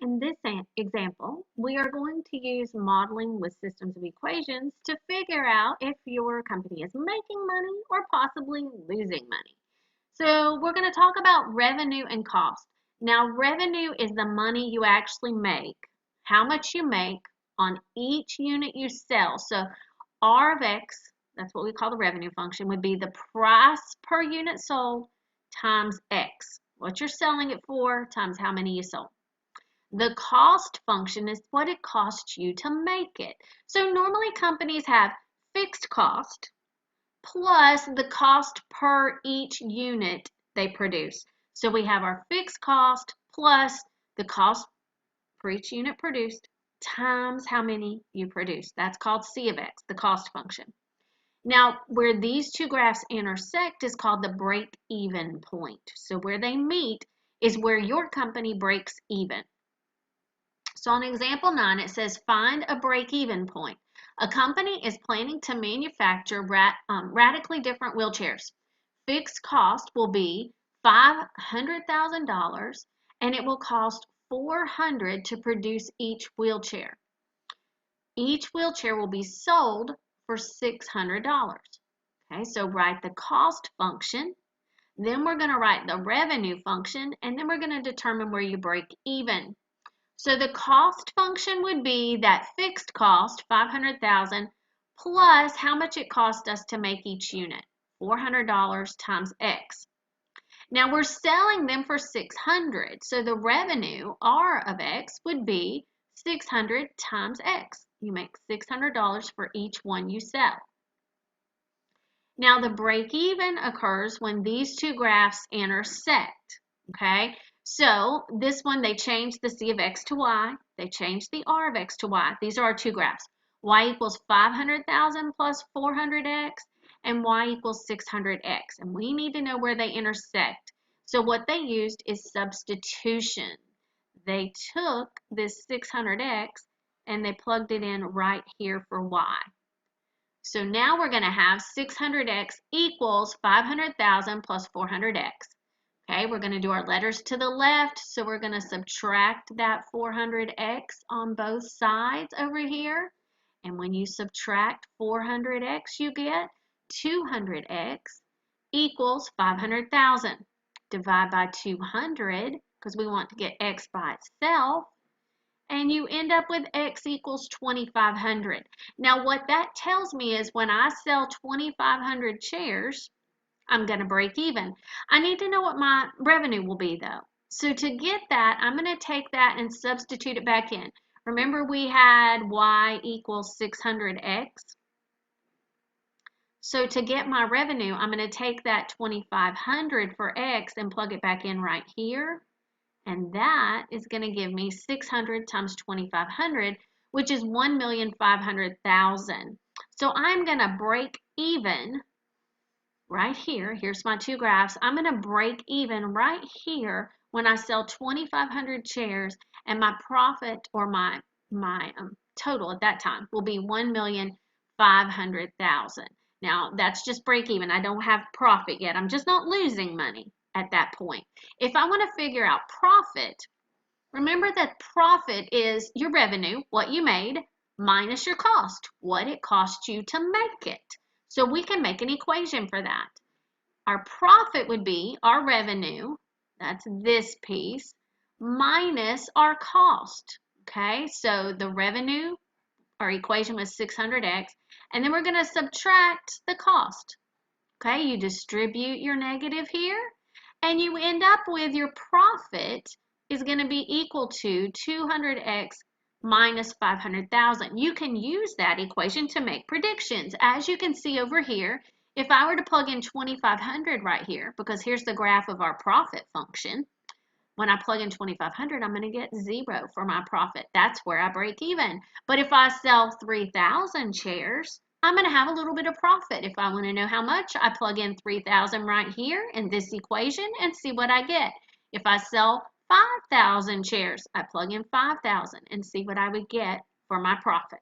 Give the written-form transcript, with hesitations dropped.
In this example, we are going to use modeling with systems of equations to figure out if your company is making money or possibly losing money. So we're going to talk about revenue and cost. Now, revenue is the money you actually make, how much you make on each unit you sell. So R of X, that's what we call the revenue function, would be the price per unit sold times X. What you're selling it for times how many you sold. The cost function is what it costs you to make it. So normally companies have fixed cost plus the cost per each unit they produce. So we have our fixed cost plus the cost per each unit produced times how many you produce. That's called C of X, the cost function. Now, where these two graphs intersect is called the break-even point. So where they meet is where your company breaks even. So on example 9, it says find a break-even point. A company is planning to manufacture radically different wheelchairs. Fixed cost will be $500,000 and it will cost $400 to produce each wheelchair. Each wheelchair will be sold for $600. Okay, so write the cost function, then we're going to write the revenue function, and then we're going to determine where you break even. So the cost function would be that fixed cost, $500,000, plus how much it cost us to make each unit, $400 times X. Now we're selling them for $600, so the revenue, R of X, would be 600 times X. You make $600 for each one you sell. Now the break even occurs when these two graphs intersect, okay? So this one, they changed the C of X to Y. They changed the R of X to Y. These are our two graphs. Y equals 500,000 plus 400X, and Y equals 600X. And we need to know where they intersect. So what they used is substitution. They took this 600X and they plugged it in right here for Y. So now we're going to have 600X equals 500,000 plus 400X. Okay, we're going to do our letters to the left, so we're going to subtract that 400X on both sides over here. And when you subtract 400X, you get 200X equals 500,000. Divide by 200, because we want to get X by itself, and you end up with X equals 2,500. Now what that tells me is when I sell 2,500 chairs, I'm going to break even. I need to know what my revenue will be though. So to get that, I'm going to take that and substitute it back in. Remember we had Y equals 600X. So to get my revenue, I'm going to take that 2,500 for X and plug it back in right here. And that is going to give me 600 times 2,500, which is 1,500,000. So I'm going to break even right here. Here's my two graphs. I'm going to break even right here when I sell 2,500 chairs, and my profit or my total at that time will be 1,500,000. Now that's just break even. I don't have profit yet. I'm just not losing money at that point. If I want to figure out profit, remember that profit is your revenue, what you made, minus your cost, what it cost you to make it. So we can make an equation for that. Our profit would be our revenue, that's this piece, minus our cost. Okay, so the revenue, our equation was 600X, and then we're going to subtract the cost. Okay, you distribute your negative here, and you end up with your profit is going to be equal to 200X minus 500,000. You can use that equation to make predictions. As you can see over here, if I were to plug in 2,500 right here, because here's the graph of our profit function, when I plug in 2,500, I'm going to get 0 for my profit. That's where I break even. But if I sell 3,000 chairs, I'm going to have a little bit of profit. If I want to know how much, I plug in 3,000 right here in this equation and see what I get. If I sell 5,000 chairs, I plug in 5,000 and see what I would get for my profit.